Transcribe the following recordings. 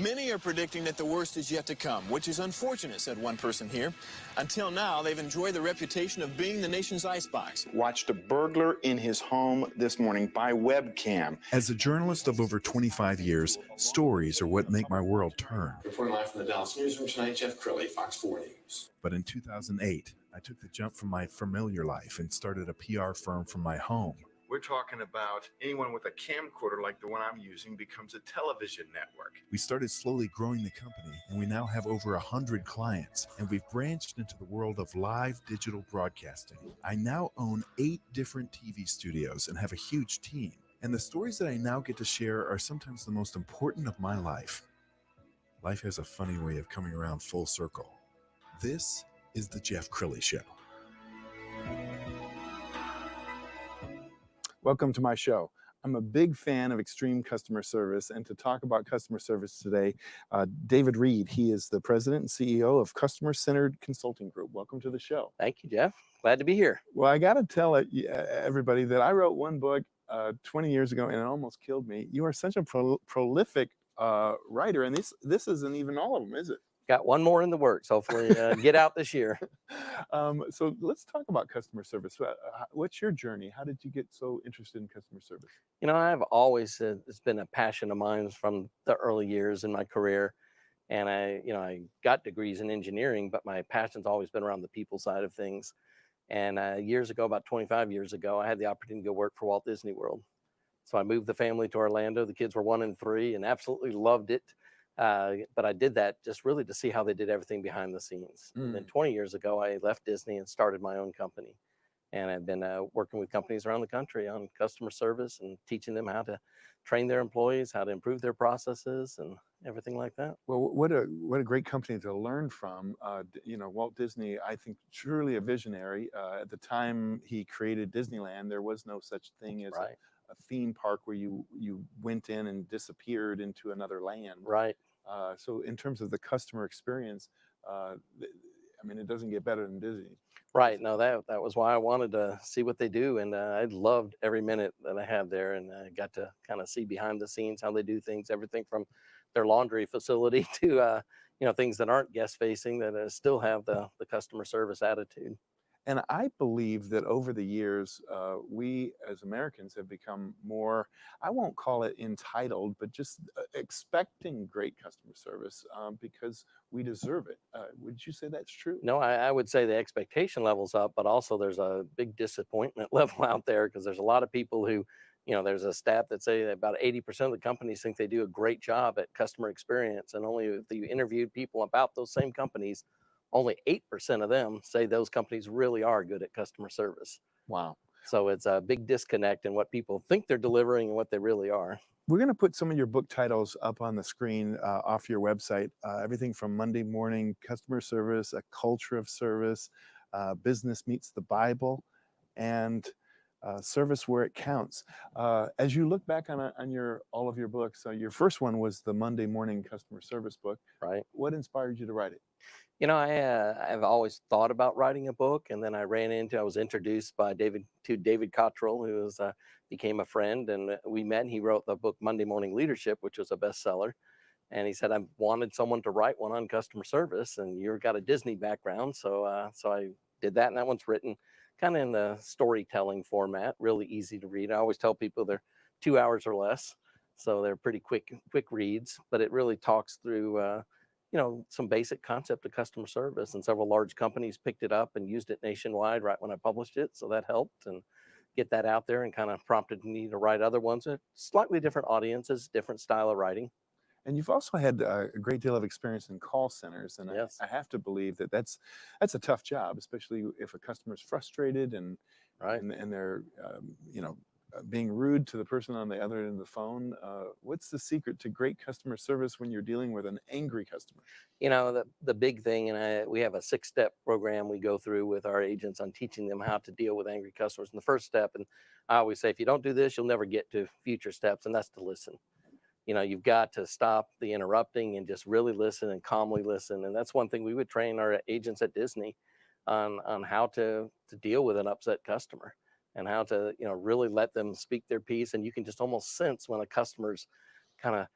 Many are predicting that the worst is yet to come, which is unfortunate, said one person here. Until now, they've enjoyed the reputation of being the nation's icebox. Watched a burglar in his home this morning by webcam. As a journalist of over 25 years, stories are what make my world turn. Reporting live from the Dallas newsroom tonight, Jeff Crilley, Fox 4 News. But in 2008, I took the jump from my familiar life and started a PR firm from my home. We're talking about anyone with a camcorder like the one I'm using becomes a television network. We started slowly growing the company, and we now have over 100 clients, and we've branched into the world of live digital broadcasting. I now own 8 different TV studios and have a huge team. And the stories that I now get to share are sometimes the most important of my life. Life has a funny way of coming around full circle. This is the Jeff Crilley Show. Welcome to my show. I'm a big fan of extreme customer service, and to talk about customer service today, David Reed. He is the president and CEO of Customer Centered Consulting Group. Welcome to the show. Thank you, Jeff. Glad to be here. Well, I got to tell everybody that I wrote one book 20 years ago, and it almost killed me. You are such a prolific writer, and this isn't even all of them, is it? Got one more in the works. Hopefully get out this year. So let's talk about customer service. What's your journey? How did you get so interested in customer service? You know, I've always said it's been a passion of mine from the early years in my career. And I got degrees in engineering, but my passion's always been around the people side of things. And years ago, about 25 years ago, I had the opportunity to go work for Walt Disney World. So I moved the family to Orlando. The kids were 1 and 3 and absolutely loved it. But I did that just really to see how they did everything behind the scenes. And then 20 years ago, I left Disney and started my own company. And I've been working with companies around the country on customer service and teaching them how to train their employees, how to improve their processes and everything like that. Well, what a great company to learn from. Walt Disney, I think, truly a visionary. At the time he created Disneyland, there was no such thing as a theme park where you went in and disappeared into another land. Right. So in terms of the customer experience, it doesn't get better than Disney. Right. No, that was why I wanted to see what they do. And I loved every minute that I had there, and I got to kind of see behind the scenes how they do things, everything from their laundry facility to, things that aren't guest facing that still have the customer service attitude. And I believe that over the years, we as Americans have become more, I won't call it entitled, but just expecting great customer service because we deserve it. Would you say that's true? No, I would say the expectation level's up, but also there's a big disappointment level out there because there's a lot of people who, there's a stat that say that about 80% of the companies think they do a great job at customer experience. And only if you interviewed people about those same companies, only 8% of them say those companies really are good at customer service. Wow. So it's a big disconnect in what people think they're delivering and what they really are. We're going to put some of your book titles up on the screen off your website. Everything from Monday Morning Customer Service, A Culture of Service, Business Meets the Bible, and Service Where It Counts. As you look back on all of your books, your first one was the Monday Morning Customer Service book. Right. What inspired you to write it? I've always thought about writing a book, and then I was introduced by David Cottrell, who became a friend, and we met, and he wrote the book Monday Morning Leadership, which was a bestseller. And he said, I wanted someone to write one on customer service, and you've got a Disney background. So I did that, and that one's written kind of in the storytelling format, really easy to read. I always tell people they're 2 hours or less, so they're pretty quick reads, but it really talks through some basic concept of customer service, and several large companies picked it up and used it nationwide right when I published it. So that helped and get that out there and kind of prompted me to write other ones with slightly different audiences, different style of writing. And you've also had a great deal of experience in call centers, and yes. I have to believe that that's a tough job, especially if a customer's frustrated and they're being rude to the person on the other end of the phone. What's the secret to great customer service when you're dealing with an angry customer? The big thing, and we have a 6-step program we go through with our agents on teaching them how to deal with angry customers. And the first step, and I always say, if you don't do this, you'll never get to future steps, and that's to listen. You've got to stop the interrupting and just really listen and calmly listen. And that's one thing we would train our agents at Disney on how to deal with an upset customer, and how to, really let them speak their piece. And you can just almost sense when a customer's kind of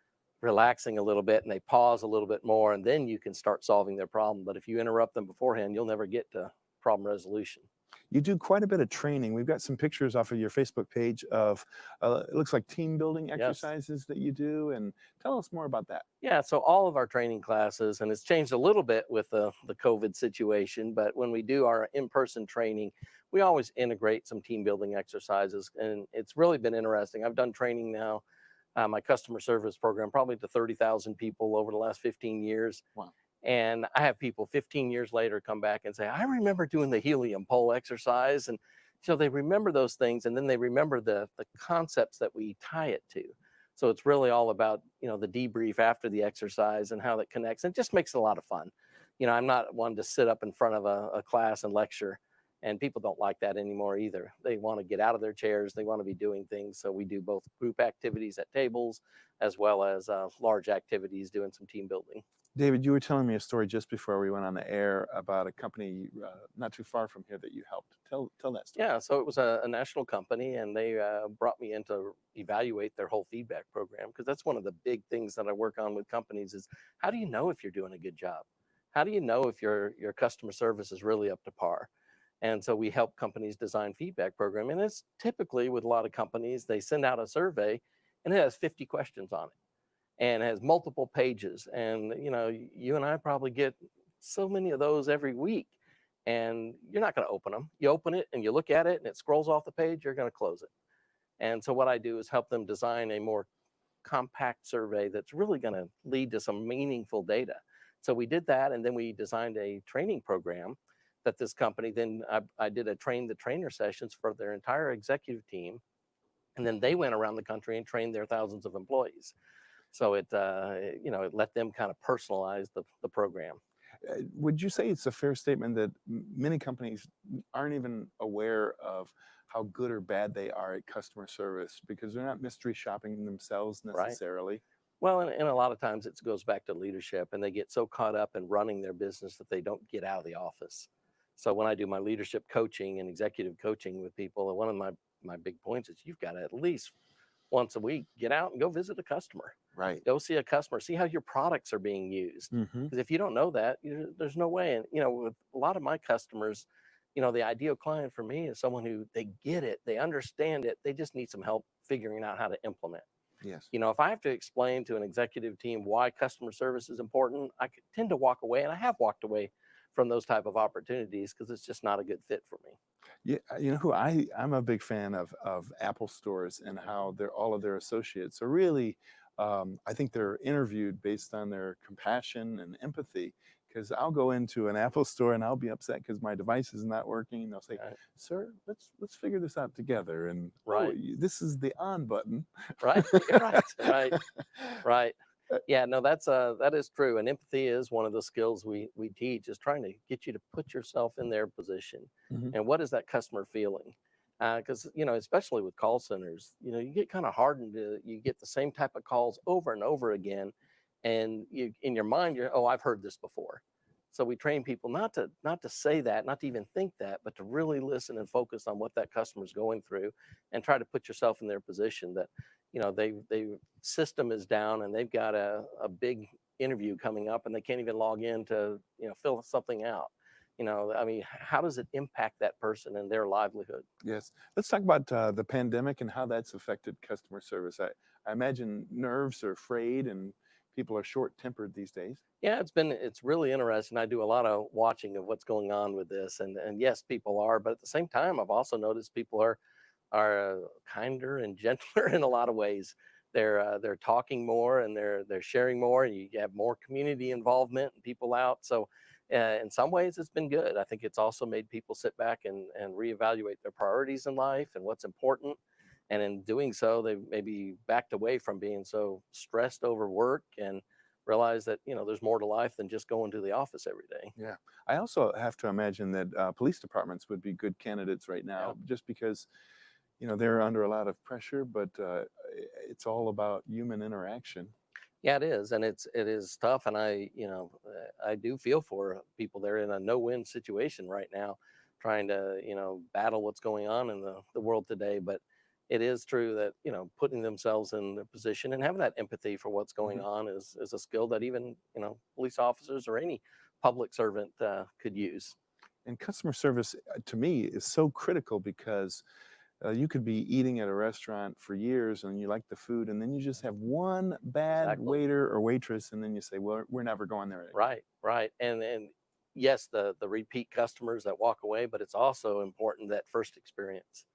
relaxing a little bit and they pause a little bit more, and then you can start solving their problem. But if you interrupt them beforehand, you'll never get to problem resolution. You do quite a bit of training. We've got some pictures off of your Facebook page of, it looks like team building exercises that you do. And tell us more about that. Yeah, so all of our training classes, and it's changed a little bit with the COVID situation, but when we do our in-person training, we always integrate some team building exercises, and it's really been interesting. I've done training now, my customer service program, probably to 30,000 people over the last 15 years. Wow. And I have people 15 years later come back and say, I remember doing the helium pole exercise. And so they remember those things, and then they remember the concepts that we tie it to. So it's really all about, the debrief after the exercise and how that connects. And it just makes it a lot of fun. I'm not one to sit up in front of a class and lecture, and people don't like that anymore either. They want to get out of their chairs. They want to be doing things. So we do both group activities at tables as well as large activities doing some team building. David, you were telling me a story just before we went on the air about a company not too far from here that you helped. Tell that story. Yeah, so it was a national company, and they brought me in to evaluate their whole feedback program, because that's one of the big things that I work on with companies is, how do you know if you're doing a good job? How do you know if your customer service is really up to par? And so we help companies design feedback program. And it's typically, with a lot of companies, they send out a survey and it has 50 questions on it and has multiple pages. And, you and I probably get so many of those every week, and you're not going to open them. You open it and you look at it and it scrolls off the page, you're going to close it. And so what I do is help them design a more compact survey that's really going to lead to some meaningful data. So we did that, and then we designed a training program that this company, then I did a train the trainer sessions for their entire executive team. And then they went around the country and trained their thousands of employees. So it let them kind of personalize the program. Would you say it's a fair statement that many companies aren't even aware of how good or bad they are at customer service because they're not mystery shopping themselves necessarily? Right. Well, and a lot of times it goes back to leadership, and they get so caught up in running their business that they don't get out of the office. So when I do my leadership coaching and executive coaching with people, one of my big points is, you've got to at least once a week get out and go visit a customer. Right. Go see a customer, see how your products are being used. Because if you don't know that, there's no way. And, with a lot of my customers, the ideal client for me is someone who, they get it, they understand it, they just need some help figuring out how to implement. Yes. If I have to explain to an executive team why customer service is important, I tend to walk away, and I have walked away from those type of opportunities because it's just not a good fit for me. Yeah, I'm a big fan of Apple stores and how all of their associates are really, I think they're interviewed based on their compassion and empathy. Because I'll go into an Apple store and I'll be upset because my device is not working. And they'll say, Right. "Sir, let's figure this out together." And Right. This is the on button. Right. Right. Yeah, no, that is true. And empathy is one of the skills we teach, is trying to get you to put yourself in their position. Mhm. And what is that customer feeling? Because, especially with call centers, you get kind of hardened you get the same type of calls over and over again. And you, in your mind, I've heard this before. So we train people not to say that, not to even think that, but to really listen and focus on what that customer's going through, and try to put yourself in their position that, they system is down and they've got a big interview coming up and they can't even log in to, fill something out. How does it impact that person and their livelihood? Yes. Let's talk about the pandemic and how that's affected customer service. I imagine nerves are frayed and people are short-tempered these days. Yeah, it's really interesting. I do a lot of watching of what's going on with this, and yes, people are, but at the same time, I've also noticed people are kinder and gentler in a lot of ways. They're talking more and they're sharing more, and you have more community involvement and people out. So in some ways, it's been good. I think it's also made people sit back and reevaluate their priorities in life and what's important. And in doing so, they maybe backed away from being so stressed over work and realize that, there's more to life than just going to the office every day. Yeah. I also have to imagine that police departments would be good candidates right now, just because, they're under a lot of pressure, but it's all about human interaction. Yeah, it is, and it is tough. And I do feel for people. They're in a no-win situation right now, trying to battle what's going on in the world today. But it is true that putting themselves in the position and having that empathy for what's going on is a skill that even police officers or any public servant could use. And customer service, to me, is so critical because you could be eating at a restaurant for years and you like the food, and then you just have one bad waiter or waitress, and then you say, well, we're never going there again. Right. And yes, the repeat customers that walk away, but it's also important that first experience.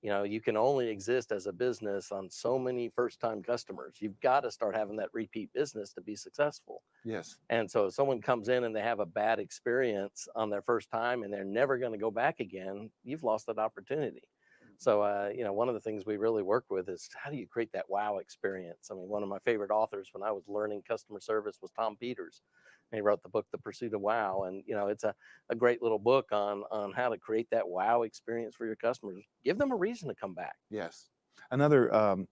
You can only exist as a business on so many first-time customers. You've got to start having that repeat business to be successful. Yes. And so if someone comes in and they have a bad experience on their first time and they're never going to go back again, you've lost that opportunity. So, one of the things we really work with is how do you create that wow experience? I mean, one of my favorite authors when I was learning customer service was Tom Peters. And he wrote the book, The Pursuit of Wow. And, it's a great little book on how to create that wow experience for your customers. Give them a reason to come back. Yes. Another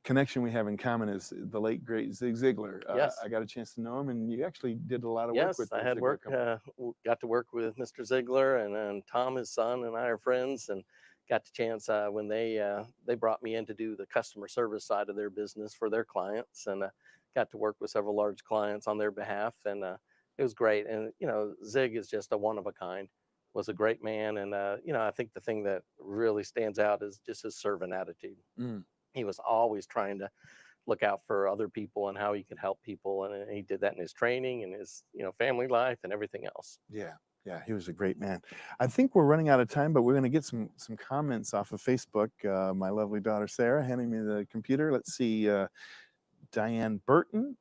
connection we have in common is the late, great Zig Ziglar. Yes. I got a chance to know him, and you actually did a lot of work Yes, with I the had Ziegler got to work with Mr. Ziegler and Tom, his son, and I are friends, and got the chance when they brought me in to do the customer service side of their business for their clients, and got to work with several large clients on their behalf, and it was great. And Zig is just a one of a kind, was a great man, and I think the thing that really stands out is just his servant attitude. He was always trying to look out for other people and how he could help people, and he did that in his training and his family life and everything else. Yeah, he was a great man. I think we're running out of time, but we're going to get some comments off of Facebook. My lovely daughter Sarah handing me the computer. Let's see. Diane Burton.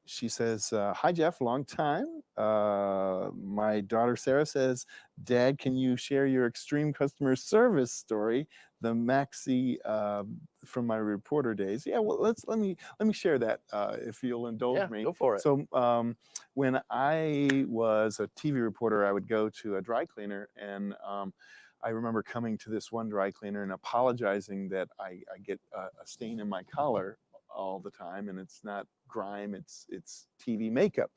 She says, hi, Jeff, long time. My daughter Sarah says, Dad, can you share your extreme customer service story, the Maxi from my reporter days? Yeah, well, let me share that if you'll indulge me. Go for it. So when I was a TV reporter, I would go to a dry cleaner, and I remember coming to this one dry cleaner and apologizing that I get a stain in my collar all the time, and it's not grime, it's TV makeup.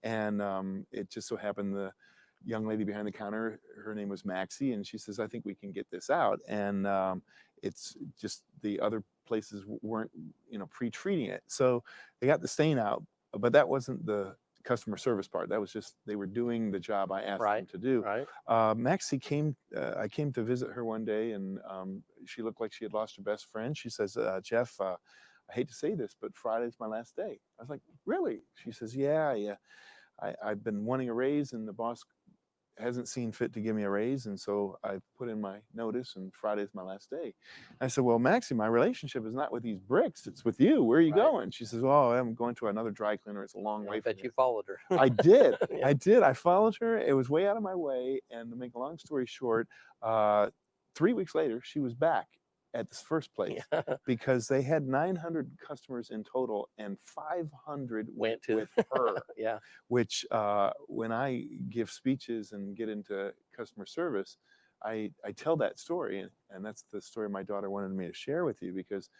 And it just so happened the young lady behind the counter, her name was Maxie, and she says, I think we can get this out. And it's just the other places weren't pre-treating it, so they got the stain out, but that wasn't the customer service part. That was just they were doing the job I asked them to do. Maxie came, I came to visit her one day, and she looked like she had lost her best friend. She says, Jeff, I hate to say this, but Friday's my last day. I was like, really? She says, yeah. I've been wanting a raise, and the boss hasn't seen fit to give me a raise, and so I put in my notice, and Friday's my last day. I said, well, Maxie, my relationship is not with these bricks, it's with you. Where are you going? She says, oh, I'm going to another dry cleaner. It's a long way. I bet you followed her. I did. I did. I followed her. It was way out of my way. And to make a long story short, 3 weeks later, she was back at this first place because they had 900 customers in total, and 500 went with her. Which when I give speeches and get into customer service, I tell that story, and that's the story my daughter wanted me to share with you, because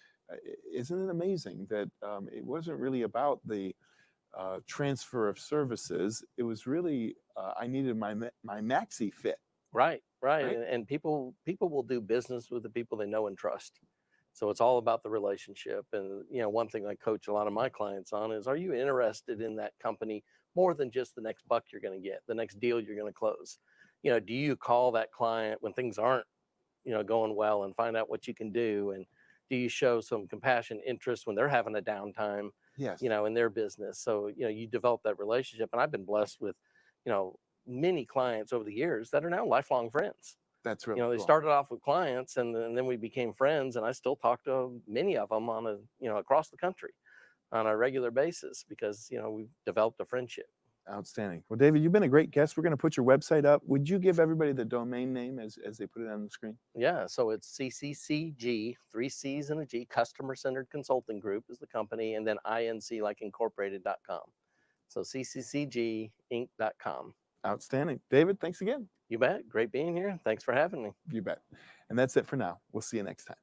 isn't it amazing that it wasn't really about the transfer of services. It was really I needed my Maxi fit. Right. And people will do business with the people they know and trust. So it's all about the relationship. And one thing I coach a lot of my clients on is, are you interested in that company more than just the next buck you're going to get, the next deal you're going to close? Do you call that client when things aren't going well and find out what you can do? And do you show some compassion, interest when they're having a downtime? Yes. In their business. So you develop that relationship. And I've been blessed with many clients over the years that are now lifelong friends. That's really they cool. started off with clients, and then we became friends, and I still talk to many of them on across the country on a regular basis, because we've developed a friendship. Outstanding. Well, David, you've been a great guest. We're going to put your website up. Would you give everybody the domain name as they put it on the screen? Yeah, so it's CCCG, 3 C's and a G, Customer Centered Consulting Group is the company, and then INC like incorporated.com. So CCCGinc.com. Outstanding. David, thanks again. You bet. Great being here. Thanks for having me. You bet. And that's it for now. We'll see you next time.